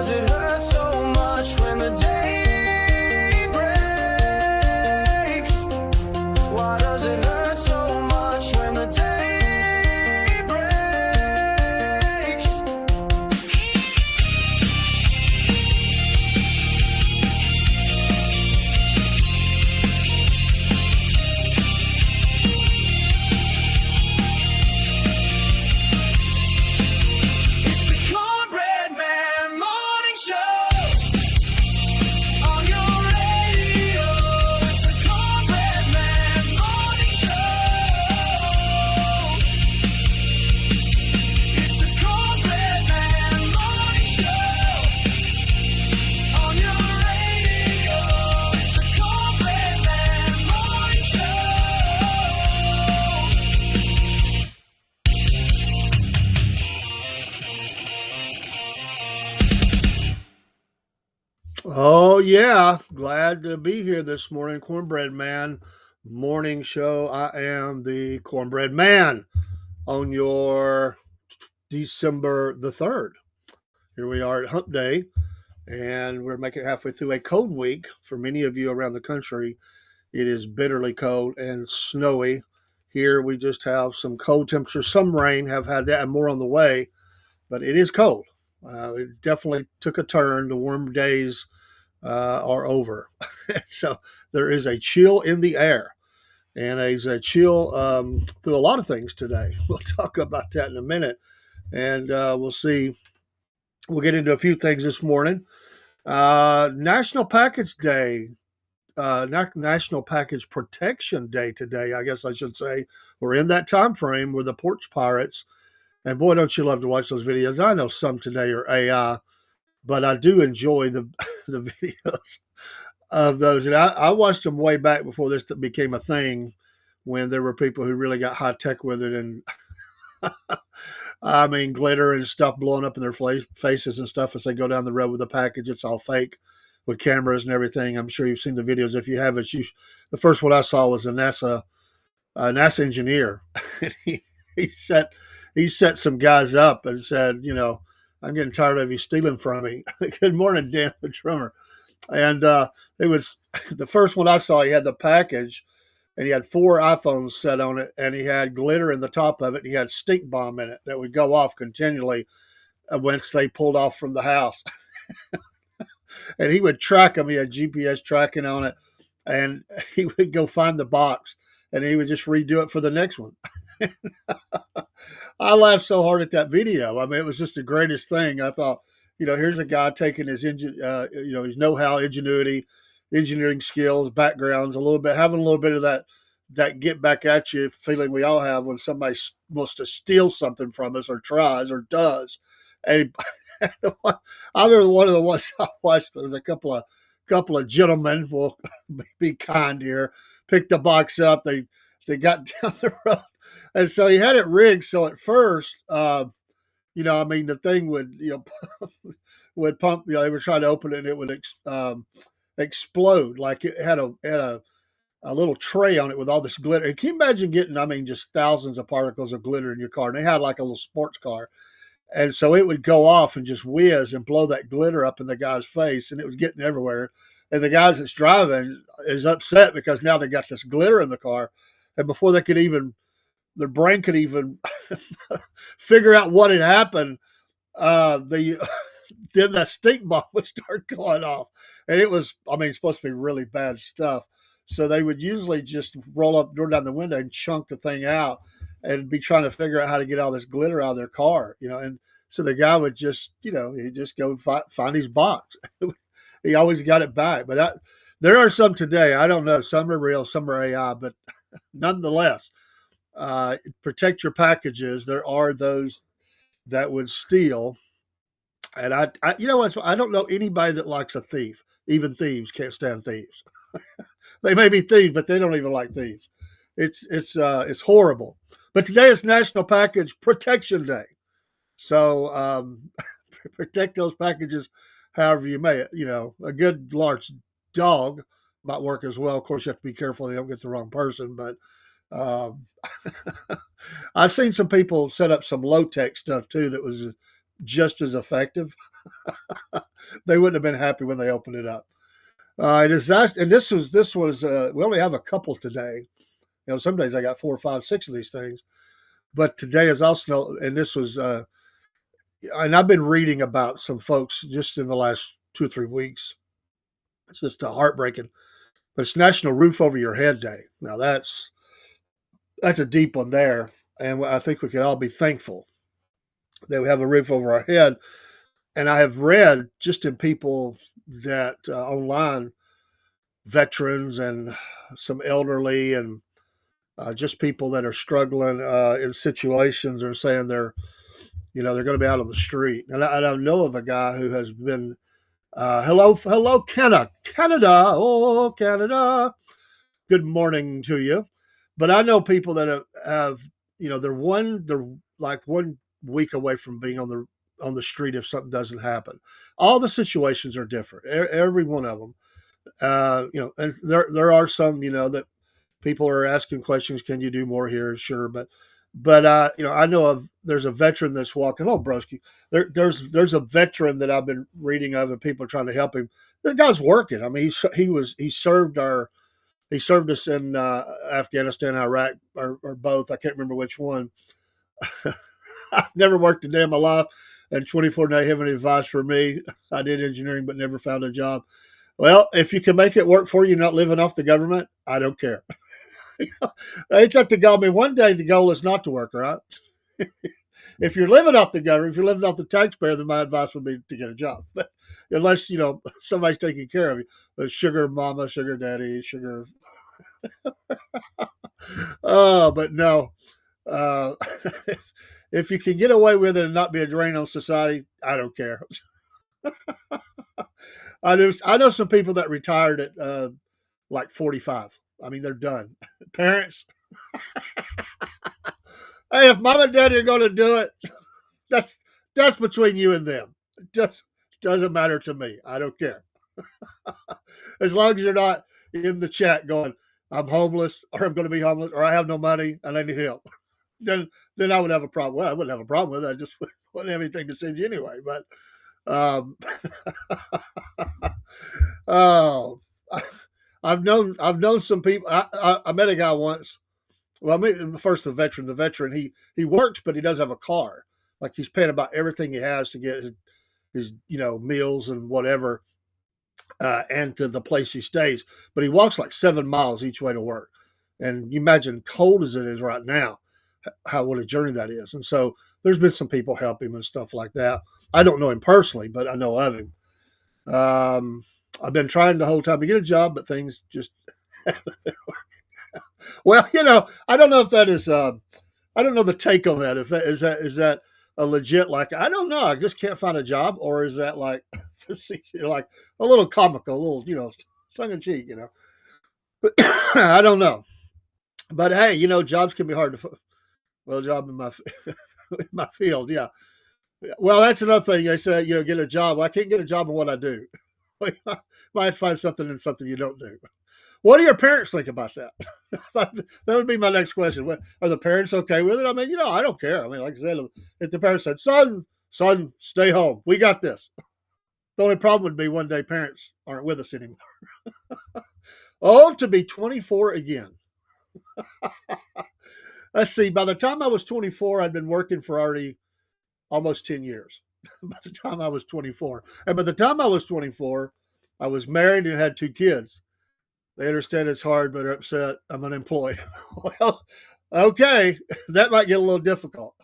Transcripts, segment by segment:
does it hurt so much when the day breaks? Why does it hurt so much when the day breaks? It's the Cornbread Man Morning Show on your radio. It's the Cornbread Man Morning Show. It's the Cornbread Man Morning Show on your radio. It's the Cornbread Man Morning Show. Oh, yeah. Glad to be here this morning. Cornbread Man Morning Show. I am the Cornbread Man on your December the 3rd. Here we are at Hump Day, and we're making it halfway through a cold week. For many of you around the country, it is bitterly cold and snowy. Here we just have some cold temperatures, some rain, have had that and more on the way, but it is cold. It definitely took a turn. The warm days are over. So there is a chill in the air, and there's a chill through a lot of things today. We'll talk about that in a minute, and we'll see. We'll get into a few things this morning. National Package Day, National Package Protection Day today, I guess I should say. We're in that time frame where the porch pirates, and boy, don't you love to watch those videos. I know some today are AI, but I do enjoy the videos of those. And I watched them way back before this became a thing, when there were people who really got high tech with it. And I mean, glitter and stuff blowing up in their faces and stuff as they go down the road with the package. It's all fake with cameras and everything. I'm sure you've seen the videos. If you haven't, the first one I saw was a NASA engineer. he set some guys up and said, I'm getting tired of you stealing from me. Good morning, Dan the drummer. And it was the first one I saw. He had the package, and he had 4 iPhones set on it, and he had glitter in the top of it. And he had stink bomb in it that would go off continually once they pulled off from the house. And he would track them. He had GPS tracking on it, and he would go find the box, and he would just redo it for the next one. I laughed so hard at that video. I mean, it was just the greatest thing. I thought, here's a guy taking his his know-how, ingenuity, engineering skills, backgrounds, having a little bit of that get back at you feeling we all have when somebody wants to steal something from us or tries or does. And I remember one of the ones I watched. There was a couple of gentlemen, will be kind here, picked the box up. They got down the road. And so he had it rigged. So at first, the thing would, would pump, they were trying to open it and it would explode. Like it had a little tray on it with all this glitter. And can you imagine getting, just thousands of particles of glitter in your car? And they had like a little sports car. And so it would go off and just whiz and blow that glitter up in the guy's face. And it was getting everywhere. And the guy that's driving is upset because now they got this glitter in the car. And before their brain could even figure out what had happened, then that stink bomb would start going off. And it was, supposed to be really bad stuff. So they would usually just roll down the window and chunk the thing out and be trying to figure out how to get all this glitter out of their car, And so the guy would just, he'd just go find his box. He always got it back. But there are some today, I don't know, some are real, some are AI, but nonetheless, protect your packages. There are those that would steal. And I don't know anybody that likes a thief. Even thieves can't stand thieves. They may be thieves, but they don't even like thieves. It's horrible. But today is National Package Protection Day. So protect those packages however you may. A good large dog might work as well. Of course, you have to be careful you don't get the wrong person. But I've seen some people set up some low-tech stuff too that was just as effective, they wouldn't have been happy when they opened it up. And this was we only have a couple today. Some days I got 4 or 5, 6 of these things, but today is also, and this was, and I've been reading about some folks just in the last 2 or 3 weeks. It's just heartbreaking. But it's National Roof Over Your Head Day. Now that's a deep one there, and I think we can all be thankful that we have a roof over our head. And I have read just in people that online, veterans and some elderly and just people that are struggling in situations are saying they're going to be out on the street. And I know of a guy who has been, hello, Canada, oh, Canada. Good morning to you. But I know people that have they're like 1 week away from being on the street if something doesn't happen. All the situations are different, every one of them. And there are some, that people are asking questions. Can you do more here? Sure, but I know there's a veteran that's walking. Oh, broski, there's a veteran that I've been reading of, and people are trying to help him. The guy's working. I mean, he served us in Afghanistan, Iraq, or both. I can't remember which one. I never worked a day in my life, and 24 now have any advice for me. I did engineering, but never found a job. Well, if you can make it work for you, not living off the government, I don't care. Ain't that the goal? I mean, one day the goal is not to work, right? If you're living off the government, if you're living off the taxpayer, then my advice would be to get a job. But unless, somebody's taking care of you, but sugar mama, sugar daddy, sugar. Oh, but no. Uh, if you can get away with it and not be a drain on society, I don't care. I know some people that retired at like 45. I mean, they're done. Parents, hey, if mom and daddy are going to do it, that's between you and them. It just doesn't matter to me. I don't care. As long as you're not in the chat going, I'm homeless, or I'm going to be homeless, or I have no money and I need help. Then I would have a problem. Well, I wouldn't have a problem with it. I just wouldn't have anything to send you anyway. But um, oh, I've known some people. I met a guy once. Well, I mean, first the veteran. The veteran, he works, but he does have a car. Like he's paying about everything he has to get his meals and whatever, and to the place he stays. But he walks like 7 miles each way to work. And you imagine cold as it is right now, what a journey that is. And so there's been some people help him and stuff like that. I don't know him personally, but I know of him. I've been trying the whole time to get a job, but things just well, I don't know if that is I don't know the take on that. If that is that a legit, like, I don't know, I just can't find a job, or is that like like a little comical, a little, tongue in cheek, But I don't know. But hey, jobs can be hard to find. Well, job in my in my field, yeah. Well, that's another thing. They say, get a job. Well, I can't get a job in what I do. Might find something in something you don't do. What do your parents think about that? That would be my next question. Are the parents okay with it? I mean, I don't care. I mean, like I said, if the parents said, son, stay home. We got this. The only problem would be one day parents aren't with us anymore. Oh, to be 24 again. Let's see. By the time I was 24, I'd been working for already almost 10 years. By the time I was 24. And by the time I was 24, I was married and had 2 kids. They understand it's hard, but are upset I'm unemployed. Well, okay. That might get a little difficult.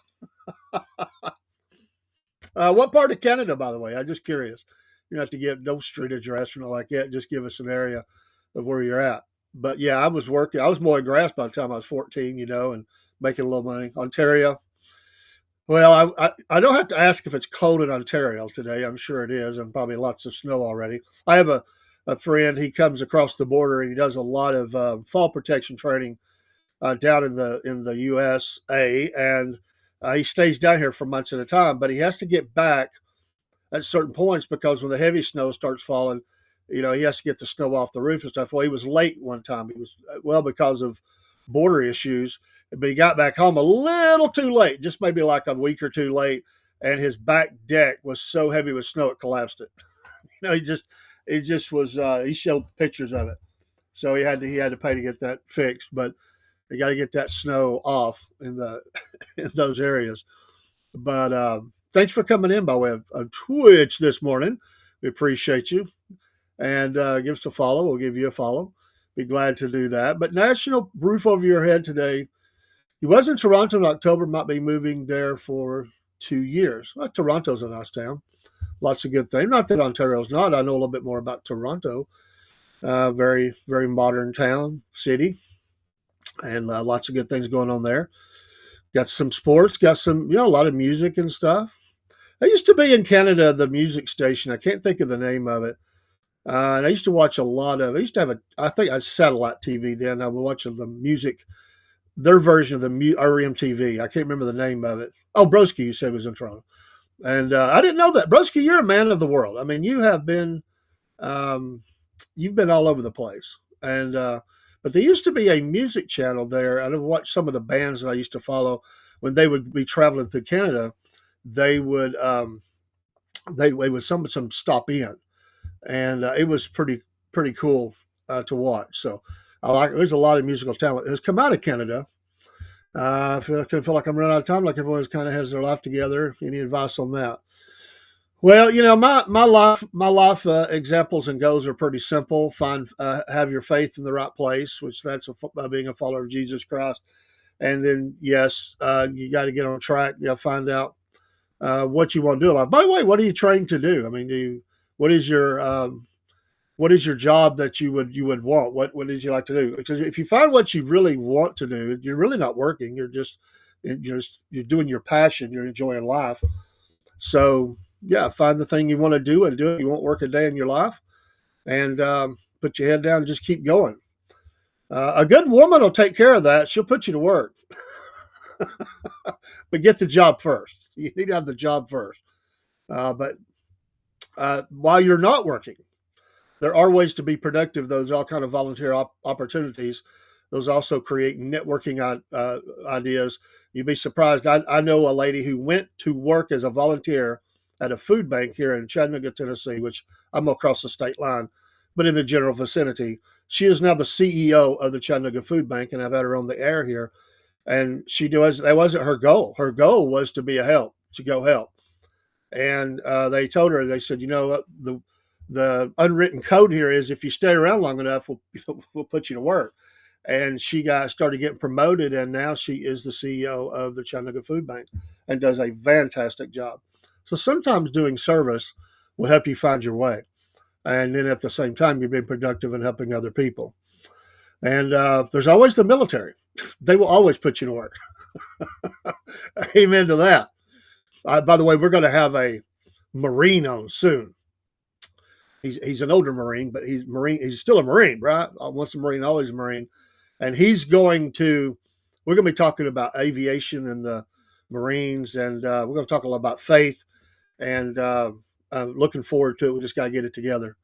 What part of Canada, by the way? I'm just curious. You don't have to give no street address or nothing like that. Just give us an area of where you're at. But yeah, I was working. I was mowing grass by the time I was 14, and making a little money. Ontario. Well, I don't have to ask if it's cold in Ontario today. I'm sure it is, and probably lots of snow already. I have a friend. He comes across the border and he does a lot of fall protection training down in the USA, and he stays down here for months at a time. But he has to get back at certain points because when the heavy snow starts falling, he has to get the snow off the roof and stuff. Well, he was late one time. He was because of border issues, but he got back home a little too late, just maybe like a week or two late. and his back deck was so heavy with snow it collapsed it. It just was. He showed pictures of it, so he had to pay to get that fixed. But you got to get that snow off in the in those areas. But thanks for coming in by way of Twitch this morning. We appreciate you. And give us a follow. We'll give you a follow. Be glad to do that. But National Roof Over Your Head today. He was in Toronto in October, might be moving there for 2 years. Well, Toronto's a nice town. Lots of good things. Not that Ontario's not. I know a little bit more about Toronto. Very, very modern town, city, and lots of good things going on there. Got some sports, got some, a lot of music and stuff. I used to be in Canada, the music station. I can't think of the name of it. And I used to watch a lot of, I used to have I think I had satellite TV then. I would watch the music, their version of the REM TV. I can't remember the name of it. Oh, Broski, you said was in Toronto. And I didn't know that. Broski, you're a man of the world. I mean, um, you've been all over the place. And, but there used to be a music channel there. I would watch some of the bands that I used to follow when they would be traveling through Canada. They would, they would some stop in, and it was pretty cool to watch. So there's a lot of musical talent that has come out of Canada. I feel like I'm running out of time. Like everyone kind of has their life together. Any advice on that? Well, my life examples and goals are pretty simple. Have your faith in the right place, which that's being a follower of Jesus Christ, and then yes, you got to get on track. You got to find out what you want to do in life. By the way, what are you trained to do? I mean, what is your job that you would want? What did you like to do? Because if you find what you really want to do, you're really not working. You're doing your passion. You're enjoying life. So yeah, find the thing you want to do and do it. You won't work a day in your life, and put your head down and just keep going. A good woman will take care of that. She'll put you to work, but get the job first. You need to have the job first. But while you're not working, there are ways to be productive. Those all kind of volunteer opportunities. Those also create networking ideas. You'd be surprised. I know a lady who went to work as a volunteer at a food bank here in Chattanooga, Tennessee, which I'm across the state line, but in the general vicinity. She is now the CEO of the Chattanooga Food Bank, and I've had her on the air here. And that wasn't her goal. Her goal was to be to go help. And they told her, they said, the unwritten code here is if you stay around long enough, we'll put you to work. And she started getting promoted, and now she is the CEO of the Chattanooga Food Bank and does a fantastic job. So sometimes doing service will help you find your way. And then at the same time, you're being productive and helping other people. And there's always the military. They will always put you to work. Amen to that. By the way, we're going to have a Marine on soon. He's an older Marine, but he's still a Marine, right? Once a Marine, always a Marine. And we're going to be talking about aviation and the Marines, and we're going to talk a lot about faith, and looking forward to it. We just got to get it together.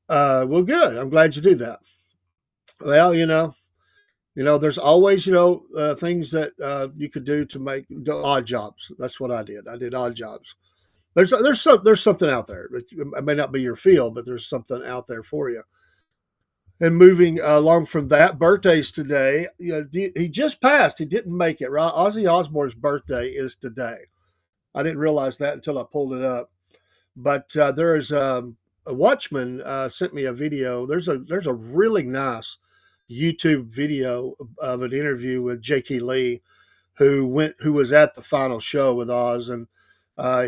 Well, good. I'm glad you do that. Well, there's always, things that you could do to make odd jobs. That's what I did. I did odd jobs. There's something out there. It may not be your field, but there's something out there for you. And moving along from that, birthdays today. He just passed. He didn't make it, right? Ozzy Osbourne's birthday is today. I didn't realize that until I pulled it up. But there is a watchman sent me a video. There's a really nice YouTube video of an interview with J.K. Lee, who was at the final show with Oz, and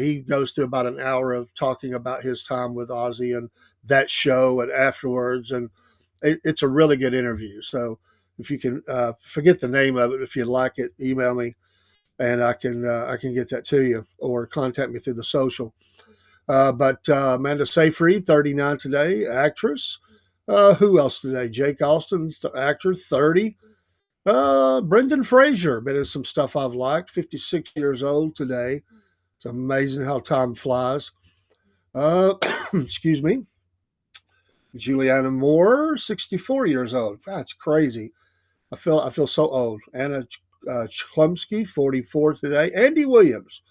he goes through about an hour of talking about his time with Ozzy and that show and afterwards, and it's a really good interview. So if you can forget the name of it, if you'd like it, email me, and I can get that to you, or contact me through the social. But Amanda Seyfried, 39 today, actress. Who else today? Jake Austin, actor, 30. Brendan Fraser, been in some stuff I've liked, 56 years old today. It's amazing how time flies. Excuse me. Juliana Moore, 64 years old. That's crazy. I feel so old. Anna Chlumsky, 44 today. Andy Williams,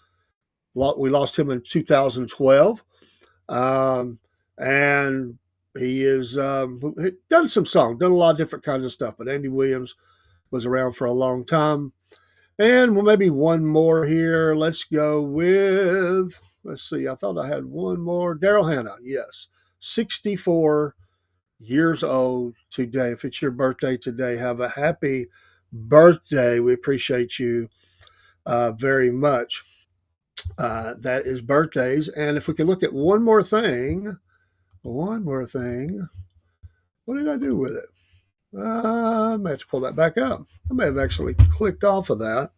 We lost him in 2012. And he is done some songs, done a lot of different kinds of stuff. But Andy Williams was around for a long time. And well, maybe one more here. Let's go with, let's see, I thought I had one more. Daryl Hannah, yes. 64 years old today. If it's your birthday today, have a happy birthday. We appreciate you very much. That is birthdays. And if we can look at one more thing, what did I do with it? I may have to pull that back up. I may have actually clicked off of that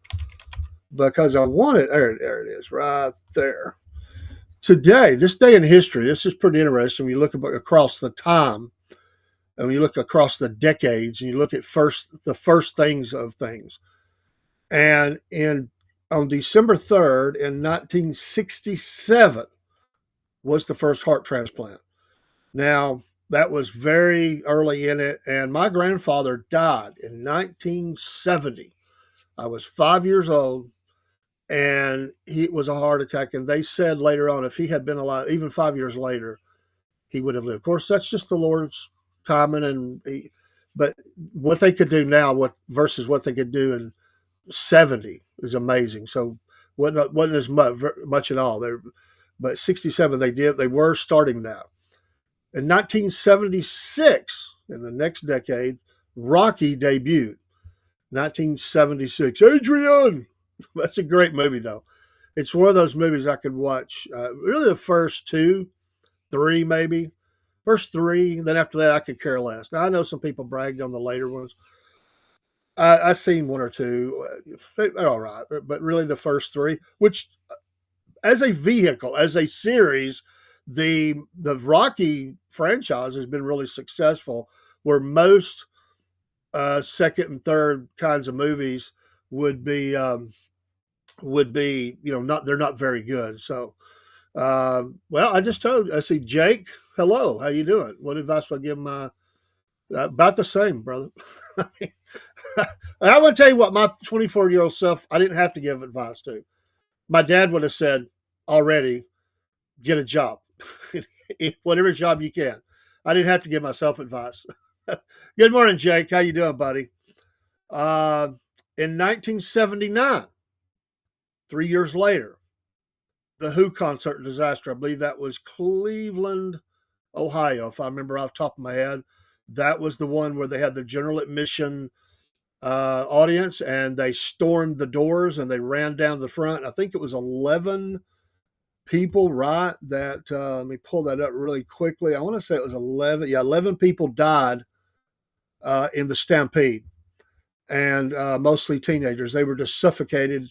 because I want it. There it is, right there. Today, this day in history, this is pretty interesting. When you look across the time, and when you look across the decades, and you look at the first things of things. And on December 3rd in 1967 was the first heart transplant. Now, that was very early in it, and my grandfather died in 1970. I was 5 years old, and it was a heart attack. And they said later on, if he had been alive, even 5 years later, he would have lived. Of course, that's just the Lord's timing, but what they could do now, versus what they could do in 70 is amazing. So wasn't as much at all there, but 67 they were starting that. In 1976, in the next decade, Rocky debuted. 1976, Adrian. That's a great movie, though. It's one of those movies I could watch. Really, the first two, three, maybe. First three, then after that, I could care less. Now, I know some people bragged on the later ones. I've seen one or two. They're all right, but really the first three, which as a vehicle, as a series, the Rocky franchise has been really successful, where most second and third kinds of movies would be not, they're not very good. So well, I see Jake. Hello, how you doing? What advice would I give my about the same, brother? I want to tell you what, my 24-year-old self, I didn't have to give advice to. My dad would have said already, get a job, whatever job you can. I didn't have to give myself advice. Good morning, Jake. How you doing, buddy? In 1979, 3 years later, the Who concert disaster. I believe that was Cleveland, Ohio, if I remember off the top of my head. That was the one where they had the general admission audience, and they stormed the doors and they ran down the front. I think it was 11 people, right? That let me pull that up really quickly. I want to say it was 11. Yeah, 11 people died in the stampede, and mostly teenagers. They were just suffocated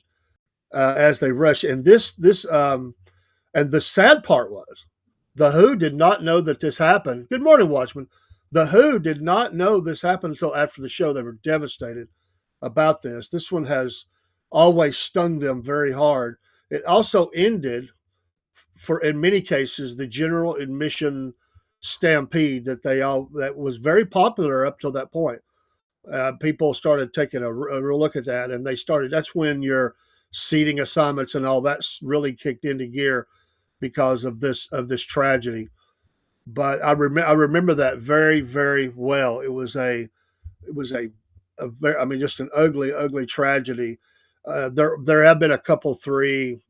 as they rushed. And and the sad part was, the Who did not know that this happened. Good morning, Watchman. The Who did not know this happened until after the show. They were devastated about this. This one has always stung them very hard. It also ended, in many cases, the general admission stampede that was very popular up till that point. People started taking a real look at that, and that's when your seating assignments and all that's really kicked into gear because of this tragedy. But I remember that very, very well. It was a very, I mean, just an ugly tragedy. There have been a couple, three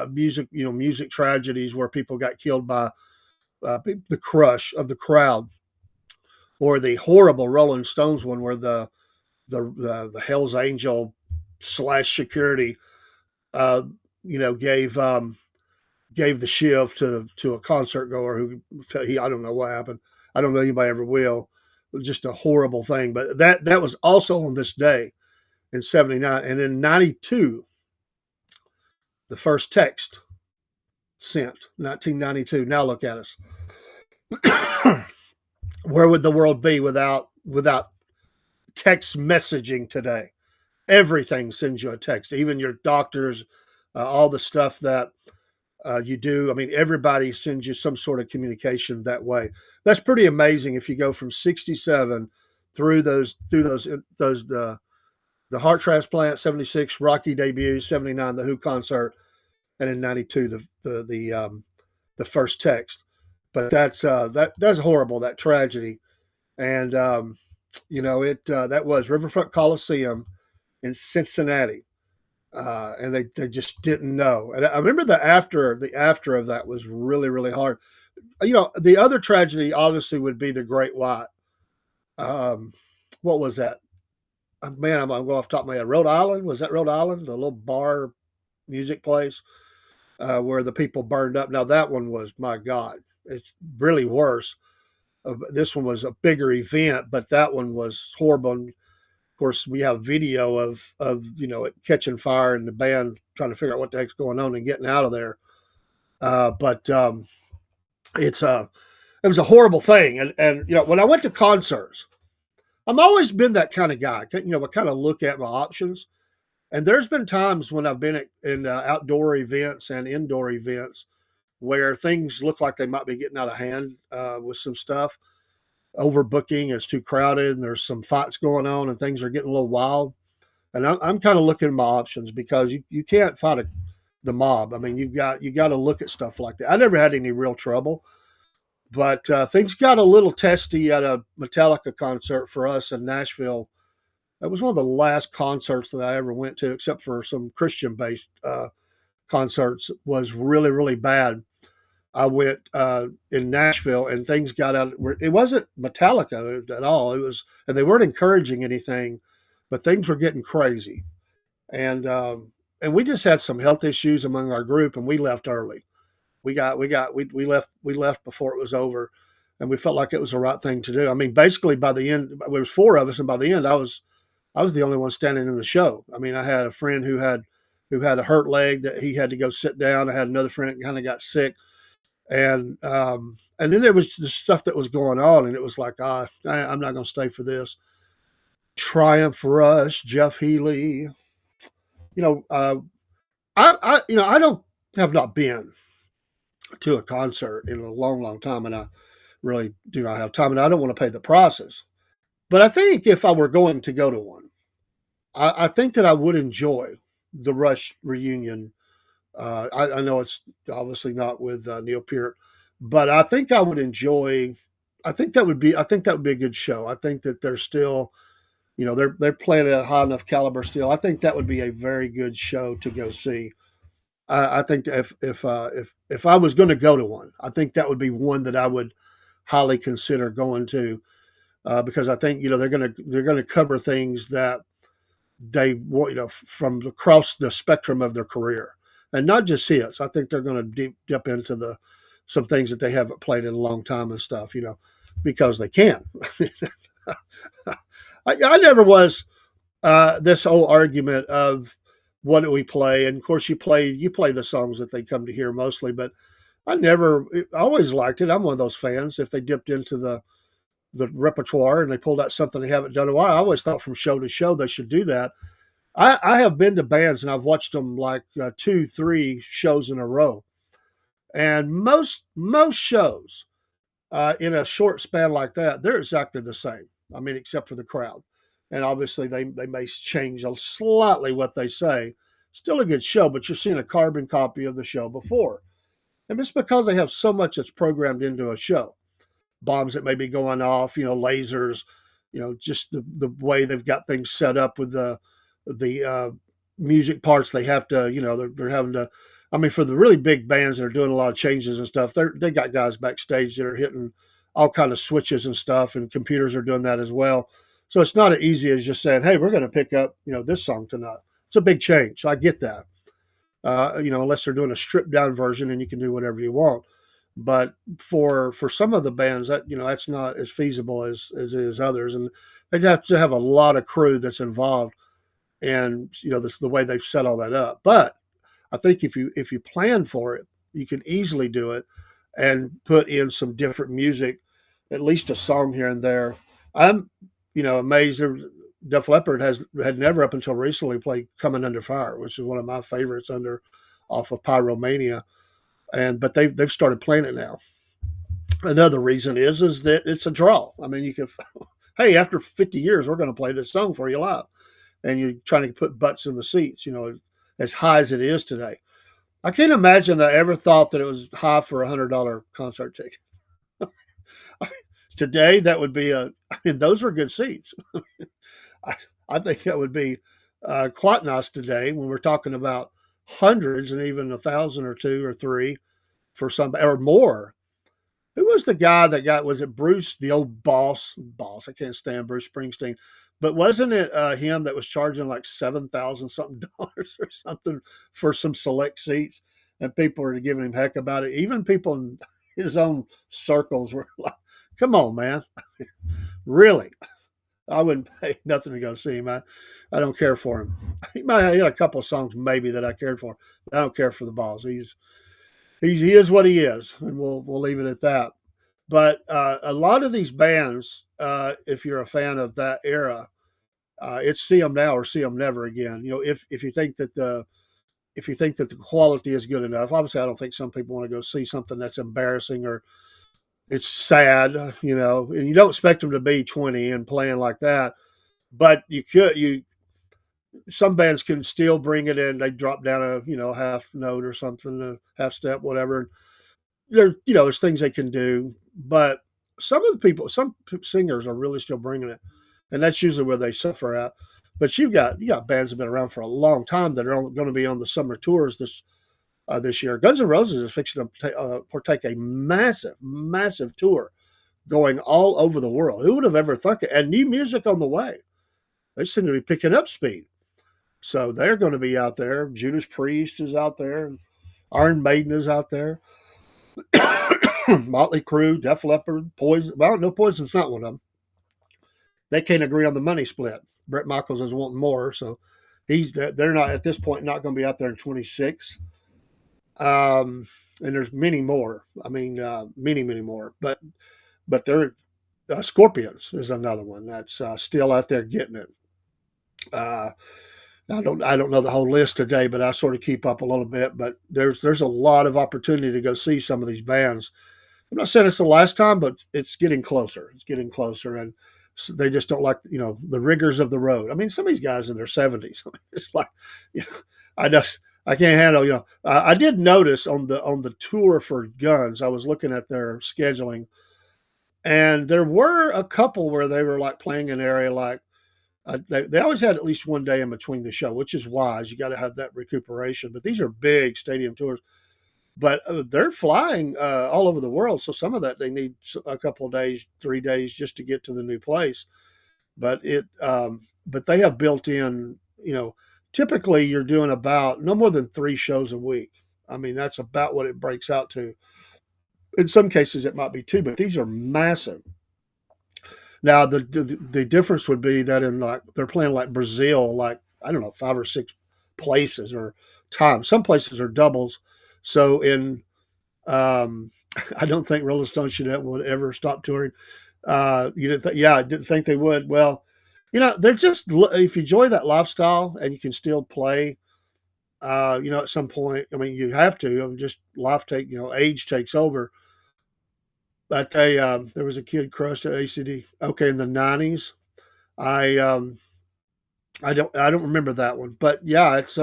music tragedies where people got killed by the crush of the crowd, or the horrible Rolling Stones one where the Hell's Angel / security, gave the shiv to a concert goer who I don't know what happened. I don't know anybody ever will. It was just a horrible thing. But that was also on this day in 79. And in 92, the first text sent, 1992. Now look at us. Where would the world be without text messaging today? Everything sends you a text, even your doctors, all the stuff that you do. I mean, everybody sends you some sort of communication that way. That's pretty amazing. If you go from 67 through the heart transplant, 76, Rocky debut, 79, the Who concert, and in '92 the first text. But that's horrible, that tragedy. And that was Riverfront Coliseum in Cincinnati, and they just didn't know. And I remember the after of that was really really hard. The other tragedy obviously would be the Great White. Um, what was that? Man, I'm going off the top of my head. Rhode Island, was that Rhode Island? The little bar music place where the people burned up. Now that one was, my God, it's really worse. This one was a bigger event, but that one was horrible. And of course, we have video of it catching fire and the band trying to figure out what the heck's going on and getting out of there. But it's it was a horrible thing. And when I went to concerts, I've always been that kind of guy. I kind of look at my options. And there's been times when I've been in outdoor events and indoor events where things look like they might be getting out of hand with some stuff. Overbooking, it's too crowded, and there's some fights going on, and things are getting a little wild. And I'm kind of looking at my options because you can't fight the mob. I mean, you got to look at stuff like that. I never had any real trouble, but things got a little testy at a Metallica concert for us in Nashville. That was one of the last concerts that I ever went to, except for some Christian-based concerts. Was really, really bad. I went in Nashville, and things got out. It wasn't Metallica at all. It was, and they weren't encouraging anything, but things were getting crazy, and we just had some health issues among our group, and we left early. We left before it was over, and we felt like it was the right thing to do. I mean, basically by the end, there was four of us, and by the end, I was the only one standing in the show. I mean, I had a friend who had a hurt leg that he had to go sit down. I had another friend that kind of got sick. And then there was the stuff that was going on, and it was like, I'm not going to stay for this. Triumph Rush, Jeff Healey. I don't have not been to a concert in a long, long time, and I really do not have time, and I don't want to pay the prices. But I think if I were going to go to one, I think that I would enjoy the Rush reunion. I know it's obviously not with Neil Peart, but I think I would enjoy. I think that would be a good show. I think that they're still, they're playing at a high enough caliber still. I think that would be a very good show to go see. I think if I was going to go to one, I think that would be one that I would highly consider going to, because I think they're gonna cover things that they want, from across the spectrum of their career, and not just hits. I think they're going to dip into some things that they haven't played in a long time and stuff, because they can. I never was this whole argument of what do we play, and of course you play the songs that they come to hear mostly, but I always liked it. I'm one of those fans. If they dipped into the repertoire and they pulled out something they haven't done in a while, I always thought from show to show they should do that. I have been to bands and I've watched them like 2-3 shows in a row, and most shows in a short span like that, they're exactly the same. I mean, except for the crowd, and obviously they may change slightly what they say. Still a good show, but you're seeing a carbon copy of the show before, and it's because they have so much that's programmed into a show. Bombs that may be going off, lasers, just the way they've got things set up with the music parts. They have to, they're having to. I mean, for the really big bands that are doing a lot of changes and stuff, they got guys backstage that are hitting all kind of switches and stuff, and computers are doing that as well. So it's not as easy as just saying, "Hey, we're going to pick up, this song tonight." It's a big change. So I get that. Unless they're doing a stripped down version and you can do whatever you want. But for some of the bands, that that's not as feasible as it is others, and they'd have to have a lot of crew that's involved, and the way they've set all that up. But I think if you plan for it, you can easily do it and put in some different music, at least a song here and there. I'm amazed. Def Leppard had never up until recently played "Coming Under Fire," which is one of my favorites off of Pyromania. But they've started playing it now. Another reason is that it's a draw. I mean, you can, hey, after 50 years, we're going to play this song for you live, and you're trying to put butts in the seats, as high as it is today. I can't imagine that I ever thought that it was high for $100 concert ticket. Today, that would be I mean, those were good seats. I, I think that would be quite nice today when we're talking about hundreds and even 1,000 or two or three for some or more. Who was the guy that got? Was it Bruce, the old boss? Boss, I can't stand Bruce Springsteen, but wasn't it him that was charging like 7,000 something dollars or something for some select seats? And people were giving him heck about it. Even people in his own circles were like, "Come on, man, really?" I wouldn't pay nothing to go see him. I don't care for him. He might have a couple of songs maybe that I cared for, but I don't care for the balls. He is what he is, and we'll leave it at that. But a lot of these bands, if you're a fan of that era, it's see them now or see them never again. You know, if you think that the quality is good enough, obviously I don't think some people want to go see something that's embarrassing or it's sad, you know, and you don't expect them to be 20 and playing like that, but you some bands can still bring it in. They drop down a half note or something, a half step, whatever. There's things they can do, but some singers are really still bringing it, and that's usually where they suffer at. But you got bands that have been around for a long time that are going to be on the summer tours this year. Guns N' Roses is fixing to partake a massive, massive tour going all over the world. Who would have ever thunk it? And new music on the way. They seem to be picking up speed. So they're going to be out there. Judas Priest is out there. Iron Maiden is out there. Motley Crue, Def Leppard, Poison. Well, no, Poison's not one of them. They can't agree on the money split. Brett Michaels is wanting more, so they're not at this point not going to be out there in 26. And there's many more. I mean, many, many more. But they're Scorpions is another one that's still out there getting it. Uh, I don't know the whole list today, but I sort of keep up a little bit. But there's a lot of opportunity to go see some of these bands. I'm not saying it's the last time, but it's getting closer. It's getting closer, and they just don't like the rigors of the road. I mean, some of these guys in their 70s. It's like, I just I can't handle. I did notice on the tour for Guns. I was looking at their scheduling, and there were a couple where they were like playing an area like. They always had at least one day in between the show, which is wise. You got to have that recuperation. But these are big stadium tours. But they're flying all over the world, so some of that they need a couple of days, 3 days just to get to the new place. But they have built in. Typically you're doing about no more than 3 shows a week. I mean, that's about what it breaks out to. In some cases, it might be two, but these are massive. Now the difference would be that in like they're playing like Brazil, like I don't know, 5 or 6 places or times. Some places are doubles. So in I don't think Rolling Stone would ever stop touring. You didn't yeah, I didn't think they would. Well, they're just if you enjoy that lifestyle and you can still play. At some point, I mean, you have to. Just age takes over. But there was a kid crushed at ACD. Okay, in the '90s. I I don't remember that one, but yeah, it's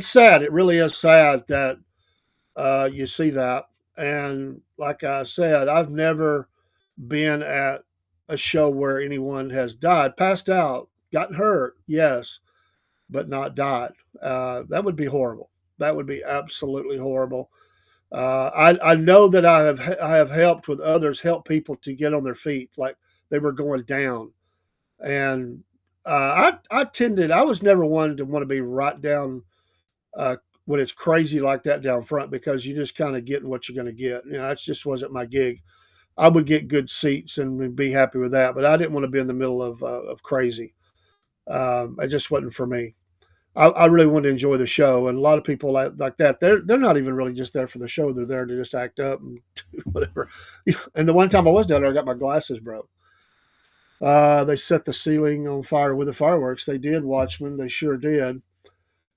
sad. It really is sad that you see that. And like I said, I've never been at a show where anyone has died, passed out, gotten hurt, yes, but not died. That would be horrible. That would be absolutely horrible. I know that I have helped with others, help people to get on their feet, like they were going down, and I was never one to want to be right down uh, when it's crazy like that down front because you just kind of getting what you're going to get. That just wasn't my gig. I would get good seats and be happy with that, but I didn't want to be in the middle of crazy. It just wasn't for me. I really wanted to enjoy the show, and a lot of people like that. They're not even really just there for the show. They're there to just act up and do whatever. And the one time I was down there, I got my glasses broke. They set the ceiling on fire with the fireworks. They did, Watchmen. They sure did.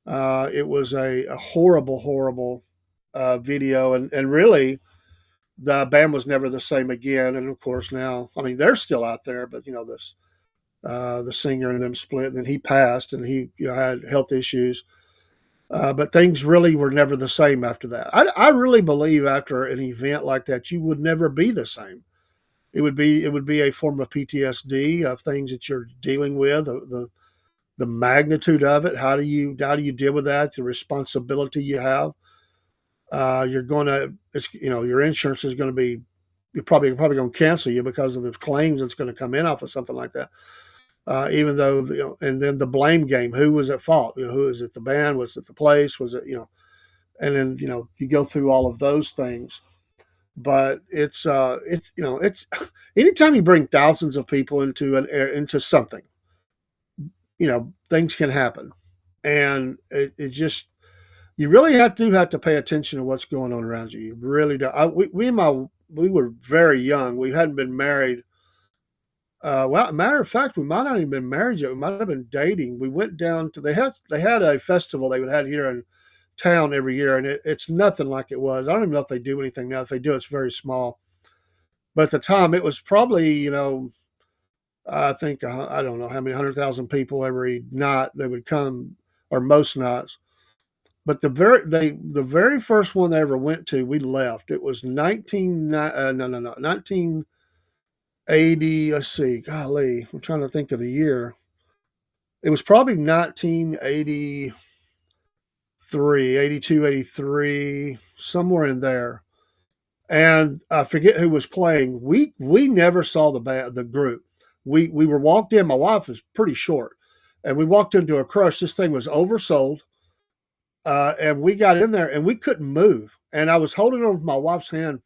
It was a horrible, horrible video, and really the band was never the same again. And of course now, I mean, they're still out there, but this the singer and them split. And then he passed, and he had health issues. But things really were never the same after that. I really believe after an event like that, you would never be the same. It would be a form of PTSD of things that you're dealing with, the magnitude of it. How do you deal with that? The responsibility you have. You're going to, your insurance is going to be, you're probably going to cancel you because of the claims that's going to come in off of something like that. Even though, and then the blame game, who was at fault? Who was it? The band? Was it the place? Was it, and then, you go through all of those things. But it's anytime you bring thousands of people into something, things can happen. And it just, you really have to pay attention to what's going on around you. You really do. We were very young. We hadn't been married. Well, matter of fact, we might not even been married yet. We might have been dating. We went down to they had a festival they would have here in town every year, and it's nothing like it was. I don't even know if they do anything now. If they do, it's very small. But at the time, it was probably, I think, I don't know how many 100,000 people every night they would come, or most nights. But the very first one they ever went to, we left. It was 1980. Let's see, golly, I'm trying to think of the year. It was probably 1983, 82, 83, somewhere in there. And I forget who was playing. We never saw the group. We were walked in. My wife was pretty short, and we walked into a crush. This thing was oversold, and we got in there and we couldn't move. And I was holding on to my wife's hand,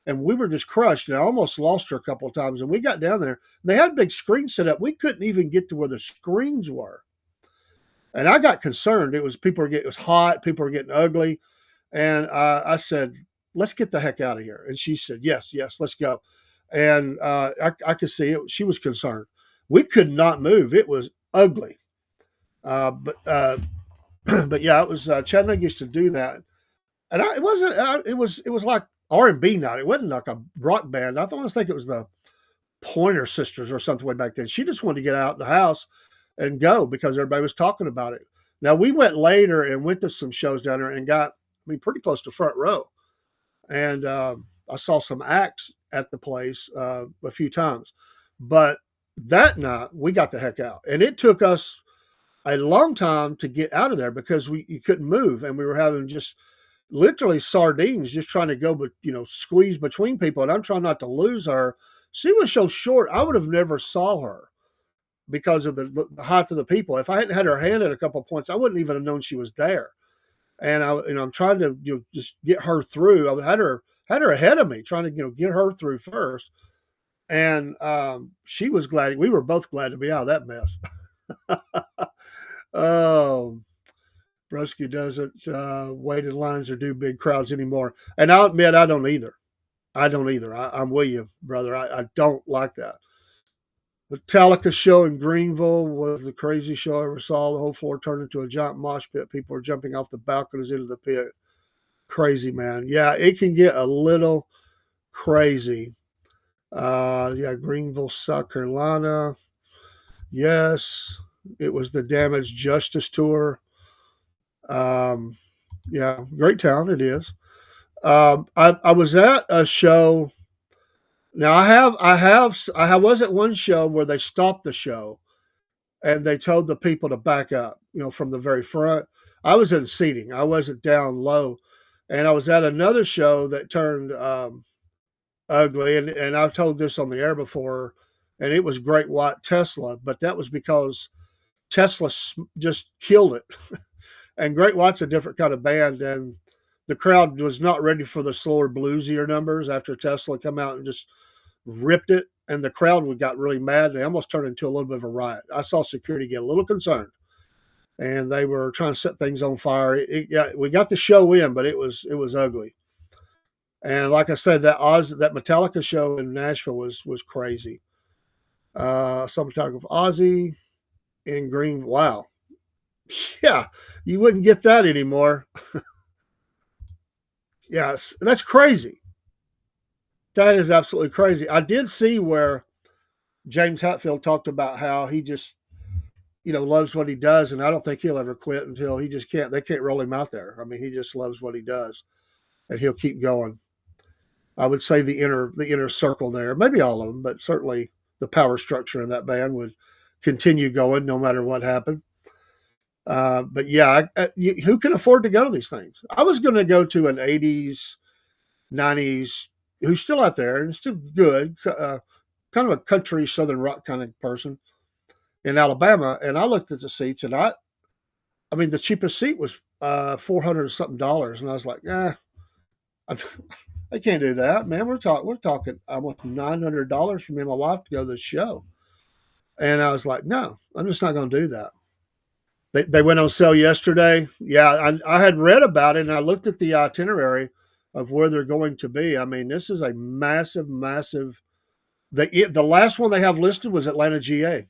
and we were just crushed. And I almost lost her a couple of times. And we got down there. They had big screens set up. We couldn't even get to where the screens were. And I got concerned. It was hot. People were getting ugly. And I said, "Let's get the heck out of here." And she said, "Yes, yes, let's go." And I could see it. She was concerned. We could not move. It was ugly. But but yeah, it was Chattanooga used to do that, and it wasn't. It was like R&B night. It wasn't like a rock band. I almost think it was the Pointer Sisters or something way back then. She just wanted to get out of the house and go because everybody was talking about it. Now we went later and went to some shows down there and got, I mean, pretty close to front row. And I saw some acts at the place a few times. But that night we got the heck out, and it took us a long time to get out of there because you couldn't move, and we were having just literally sardines, just trying to go, but squeeze between people. And I'm trying not to lose her. She was so short, I would have never saw her because of the height of the people. If I hadn't had her hand at a couple of points, I wouldn't even have known she was there. And I'm trying to just get her through. I had her ahead of me, trying to get her through first. And she was glad. We were both glad to be out of that mess. Oh, Broski doesn't wait in lines or do big crowds anymore. And I'll admit, I don't either. I'm with you, brother. I don't like that. Metallica show in Greenville was the craziest show I ever saw. The whole floor turned into a giant mosh pit. People were jumping off the balconies into the pit. Crazy, man. Yeah, it can get a little crazy. Yeah, Greenville, South Carolina. Yes, it was the Damaged Justice tour. Um, yeah, great town it is. I was at a show. Now I was at one show where they stopped the show and they told the people to back up, from the very front. I was in seating. I wasn't down low, and I was at another show that turned ugly. And I've told this on the air before, and it was Great White Tesla, but that was because Tesla just killed it. And Great White's a different kind of band, and the crowd was not ready for the slower, bluesier numbers after Tesla come out and just ripped it. And the crowd got really mad. They almost turned into a little bit of a riot. I saw security get a little concerned, and they were trying to set things on fire. We got the show in, but it was ugly. And like I said, that Metallica show in Nashville was crazy. Some talk of Ozzy in Green. Wow, yeah, you wouldn't get that anymore. Yeah, that's crazy. That is absolutely crazy. I did see where James Hetfield talked about how he just, loves what he does, and I don't think he'll ever quit until he just can't. They can't roll him out there. I mean, he just loves what he does, and he'll keep going. I would say the inner circle there, maybe all of them, but certainly the power structure in that band would continue going no matter what happened. But yeah, who can afford to go to these things? I was going to go to an '80s, '90s, who's still out there and still good, kind of a country southern rock kind of person in Alabama, and I looked at the seats, and I mean, the cheapest seat was $400 something dollars, and I was like, I can't do that, man. We're talking almost $900 for me and my wife to go to this show, and I was like, no, I'm just not going to do that. They went on sale yesterday. Yeah, I had read about it, and I looked at the itinerary of where they're going to be. I mean, this is a massive, massive. The last one they have listed was Atlanta, GA,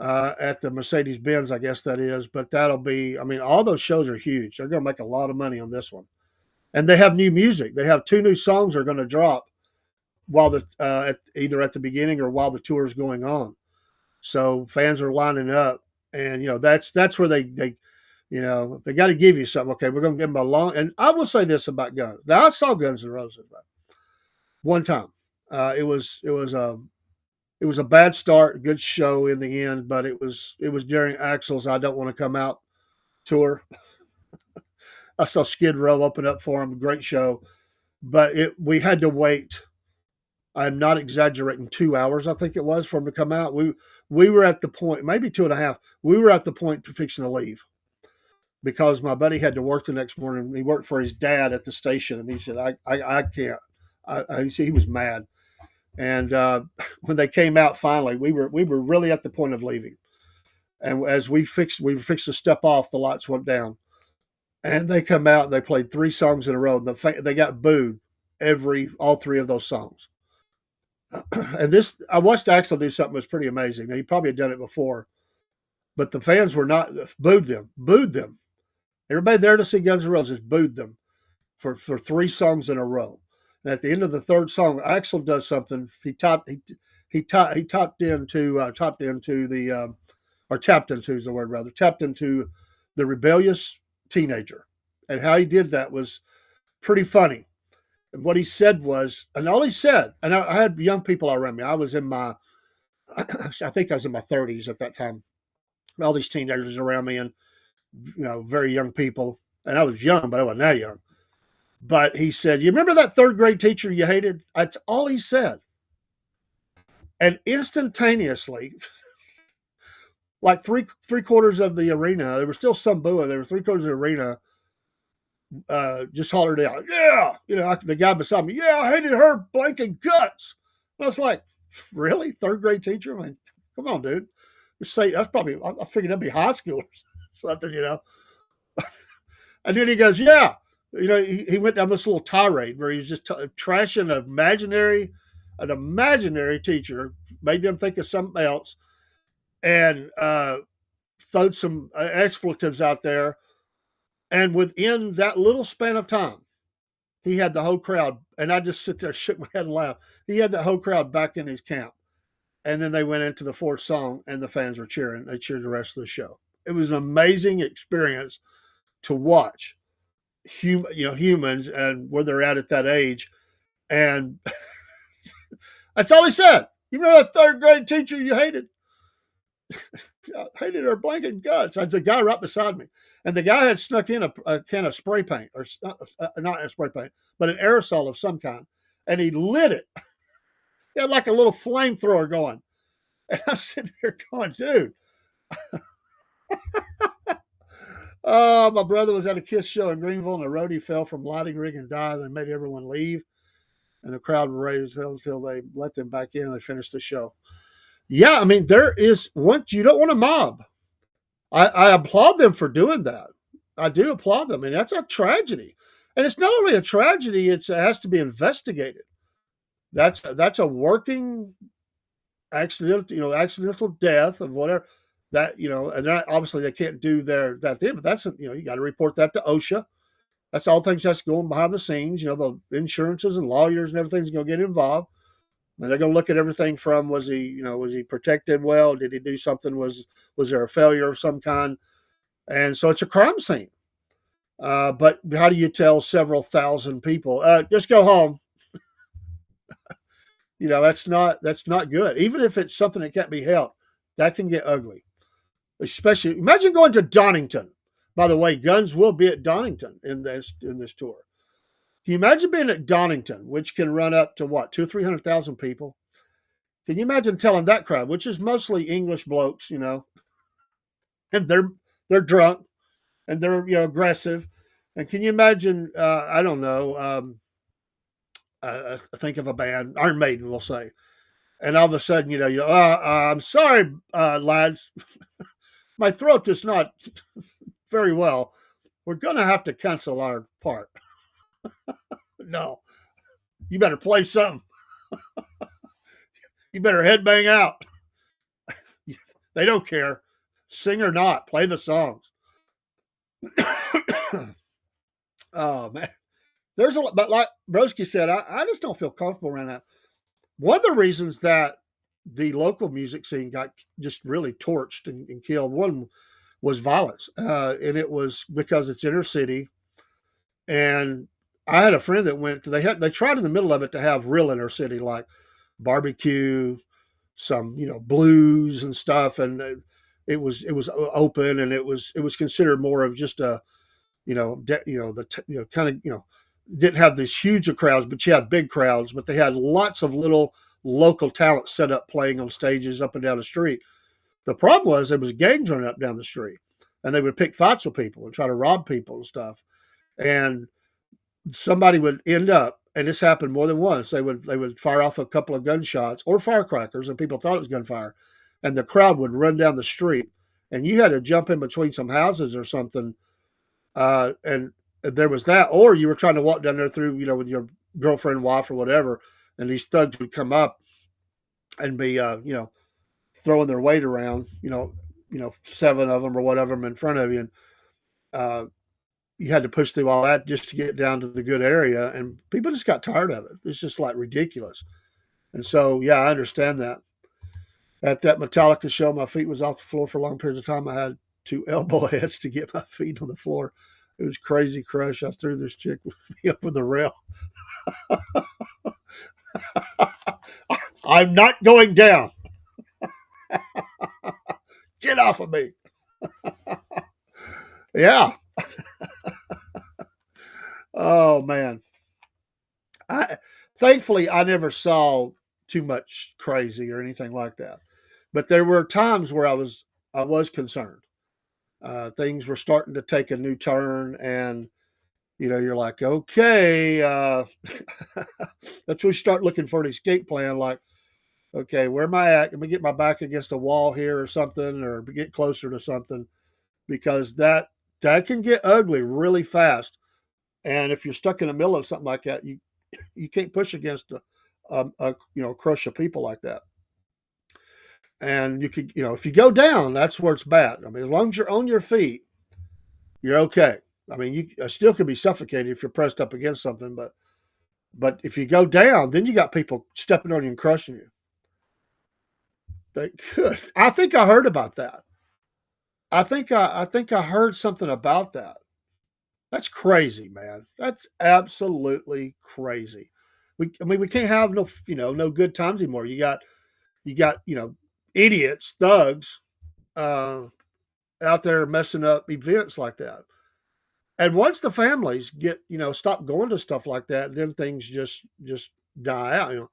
at the Mercedes Benz, I guess that is. But that'll be. I mean, all those shows are huge. They're going to make a lot of money on this one, and they have new music. They have 2 new songs are going to drop while either at the beginning or while the tour is going on. So fans are lining up. And that's where they got to give you something. Okay, we're going to give them a long. And I will say this about Guns. Now I saw Guns N' Roses one time. It was a bad start, good show in the end, but it was during Axl's "I Don't Want to Come Out" tour. I saw Skid Row open up for him. Great show, but we had to wait. I'm not exaggerating, 2 hours, I think it was, for him to come out. We were at the point, maybe 2.5. We were at the point to fixing to leave because my buddy had to work the next morning. He worked for his dad at the station, and he said, I can't. He was mad. And when they came out finally, we were really at the point of leaving. And as we were fixed to step off, the lights went down. And they come out and they played 3 songs in a row. They got booed all 3 of those songs. And I watched Axl do something that was pretty amazing. Now, he probably had done it before, but the fans were not booed them. Everybody there to see Guns N' Roses booed them for 3 songs in a row. And at the end of the 3rd song, Axl does something. He tapped into the rebellious teenager, and how he did that was pretty funny. And what he said was, and all he said, and I had young people around me. I think I was in my 30s at that time. All these teenagers around me, and very young people. And I was young, but I wasn't that young. But he said, "You remember that 3rd grade teacher you hated?" That's all he said. And instantaneously, like three quarters of the arena, there was still some booing. There were 3/4 of the arena. Just hollered out, "Yeah!" The guy beside me, "Yeah, I hated her blanking guts." And I was like, "Really? 3rd grade teacher? I mean, come on, dude. Just say that's probably. I figured that'd be high schoolers, something, And then he goes, "Yeah." He went down this little tirade where he's just trashing an imaginary teacher, made them think of something else, and throwed some expletives out there. And within that little span of time, he had the whole crowd, and I just sit there, shook my head and laughed. He had the whole crowd back in his camp. And then they went into the 4th song, and the fans were cheering. They cheered the rest of the show. It was an amazing experience to watch humans and where they're at that age. And that's all he said. "You remember that 3rd grade teacher you hated?" I hated her blanking guts. The guy right beside me. And the guy had snuck in a can of spray paint, or not a spray paint, but an aerosol of some kind. And he lit it. He had like a little flamethrower going. And I'm sitting here going, dude. Oh, my brother was at a Kiss show in Greenville, and a roadie fell from lighting rig and died. They made everyone leave. And the crowd were ready until they let them back in and they finished the show. Yeah, I mean, you don't want a mob. I applaud them for doing that. I do applaud them. And that's a tragedy. And it's not only a tragedy, it has to be investigated. That's a working accidental death of whatever that, and that, obviously they can't do that thing, but that's, you got to report that to OSHA. That's all things that's going behind the scenes. The insurances and lawyers and everything's going to get involved. And they're going to look at everything from was he protected well? Did he do something? Was there a failure of some kind? And so it's a crime scene. But how do you tell several thousand people just go home? That's not good. Even if it's something that can't be helped, that can get ugly. Especially imagine going to Donington. By the way, guns will be at Donington in this tour. Can you imagine being at Donington, which can run up to what 200,000 300,000 people? Can you imagine telling that crowd, which is mostly English blokes, and they're drunk and they're aggressive, and can you imagine? I don't know. Think of a band, Iron Maiden, we'll say, and all of a sudden, I'm sorry, lads, my throat is not very well. We're going to have to cancel our part. No, you better play something. You better headbang out. They don't care. Sing or not, play the songs. Oh, man. There's a lot, but like Broski said, I just don't feel comfortable around that. One of the reasons that the local music scene got just really torched and killed, one was violence. And it was because it's inner city. And I had a friend that they tried in the middle of it to have real inner city, like barbecue, some, blues and stuff. And it was open, and it was considered more of just a, kind of, didn't have these huge of crowds, but you had big crowds, but they had lots of little local talent set up playing on stages up and down the street. The problem was there was gangs running up down the street, and they would pick fights with people and try to rob people and stuff. And somebody would end up, and this happened more than once. They would fire off a couple of gunshots or firecrackers, and people thought it was gunfire, and the crowd would run down the street, and you had to jump in between some houses or something. And there was that, or you were trying to walk down there through, with your girlfriend, wife, or whatever, and these thugs would come up and be, throwing their weight around, seven of them or whatever them in front of you, and you had to push through all that just to get down to the good area, and people just got tired of it. It's just like ridiculous, and so yeah, I understand that. At that Metallica show, my feet was off the floor for long periods of time. I had two elbow heads to get my feet on the floor. It was crazy crush. I threw this chick over the rail. I'm not going down. Get off of me. Yeah. Oh man. Thankfully I never saw too much crazy or anything like that. But there were times where I was concerned. Things were starting to take a new turn, and you're like, okay, that's when we start looking for an escape plan. Like, okay, where am I at? Let me get my back against a wall here or something, or get closer to something, because that can get ugly really fast. And if you're stuck in the middle of something like that, you can't push against a crush of people like that. And you could, if you go down, that's where it's bad. I mean, as long as you're on your feet, you're okay. I mean, you still could be suffocated if you're pressed up against something, but if you go down, then you got people stepping on you and crushing you. They could. I think I heard about that. I think I heard something about that. That's crazy, man. That's absolutely crazy. We can't have no good times anymore. You got idiots, thugs, uh, out there messing up events like that. And once the families get stop going to stuff like that, then things just die out.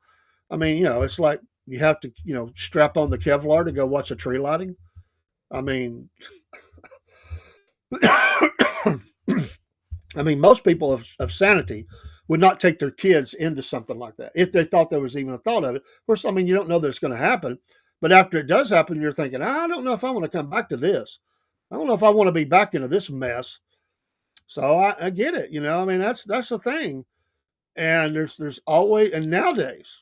I mean, it's like you have to strap on the Kevlar to go watch a tree lighting. I mean, I mean, most people of sanity would not take their kids into something like that if they thought there was even a thought of it. Of course, I mean, you don't know that it's going to happen, but after it does happen, you're thinking, I don't know if I want to come back to this. I don't know if I want to be back into this mess. So I get it. I mean, that's the thing. And there's always, and nowadays,